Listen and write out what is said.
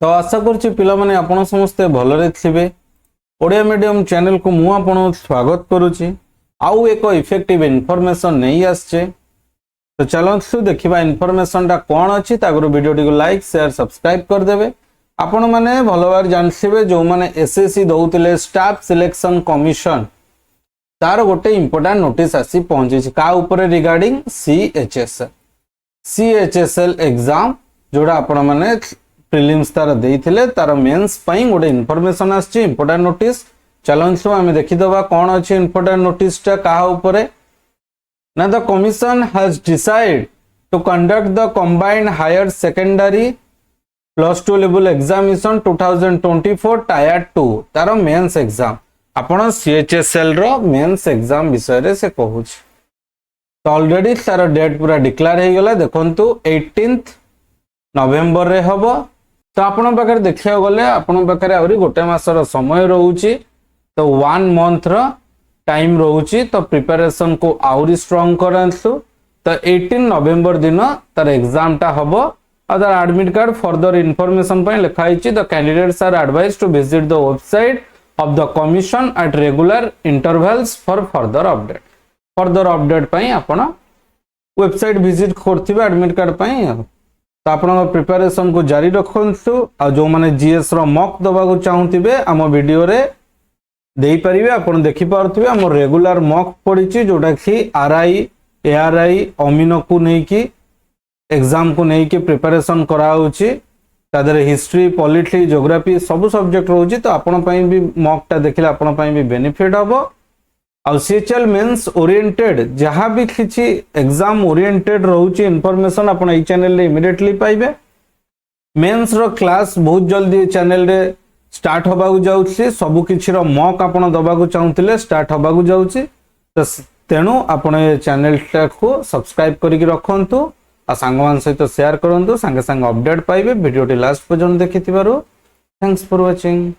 तो आशा करुच्ची पिलामाने आपण समस्ते भलरे थिबे। ओडिया मीडियम चैनल को मु आपण स्वागत करुच्ची। आउ एक इफेक्टिव इनफॉरमेशन नहीं आसचे। तो चलतु देखिबा इनफॉरमेशन टा कोन अछि तागरो वीडियो टी को लाइक शेयर सब्सक्राइब कर देबे। आपण माने भलबार जानथिबे जो माने एसएससी दउतिले स्टाफ सिलेक्शन कमिशन तार गोटे इंपोर्टेंट नोटिस आसी पहुंची का ऊपर रिगार्डिंग सीएचएसएल एग्जाम जोड़ा आपण माने प्रीलिम्स तार देइथिले तार मेंस पई गोटे इन्फॉर्मेशन आछि इंपोर्टेंट नोटिस। चलंसु आमे देखि दबा कोन अछि इंपोर्टेंट नोटिस टा का ऊपर ना। The commission has decide to conduct the combined higher secondary +2 level examination 2024 tier 2 तार मेंस एग्जाम आपण सीएचएसएल रो मेंस एग्जाम विषय रे से कहूछ। तो ऑलरेडी तार डेट पूरा डिक्लेयर हे गेला देखंतु 18 नवेम्बर रे हबो। तो आपण पाखरे देखिया गले आपण पाखरे आउरी गोटे मासर समय रहउची। तो 1 मंथ रो टाइम रहउची। तो प्रिपरेशन को आउरी स्ट्रांग करंतु। तो 18 नवेम्बर दिन तार एग्जाम टा हबो। Other admit card further information पय लिखाइची the candidates are advised to visit the website of the commission at regular intervals for further update। further update पई आपण वेबसाइट विजिट करथिबे एडमिट कार्ड पई। तो आपण प्रिपरेशन को जारी रखंतु। आ जो माने जीएस रो मॉक दबा को चाहूतिबे हम वीडियो रे देई परिबे आपण देखि पारथिबे। हम रेगुलर मॉक पडिची जोटा कि आरआई एआरआई अमीनो को नै कि एग्जाम को नै कि प्रिपरेशन करा होची। तादर हिस्ट्री पॉलिटी ज्योग्राफी सब सब्जेक्ट रोची। तो आपण पई भी मॉक टा देखिले आपण पई भी बेनिफिट हबो। आ सीएचएल मेंस ओरिएंटेड जहां भी किछि एग्जाम ओरिएंटेड रहउची इन्फॉर्मेशन आपण ए चैनल रे इमीडिएटली पाइबे। मेंस रो क्लास बहुत जल्दी चैनल रे स्टार्ट होबा को जाउची। सब किछि रो मॉक आपण दबा को चाहूतिले स्टार्ट होबा को जाउची। तो तेनु आपण ए चैनल टा को सब्सक्राइब करिक रखंतु। आ सांगमान सहित शेयर करंतु। संगे संगे अपडेट पाइबे। वीडियो टी लास्ट पर्यंत देखिथिबारु थैंक्स फॉर वाचिंग।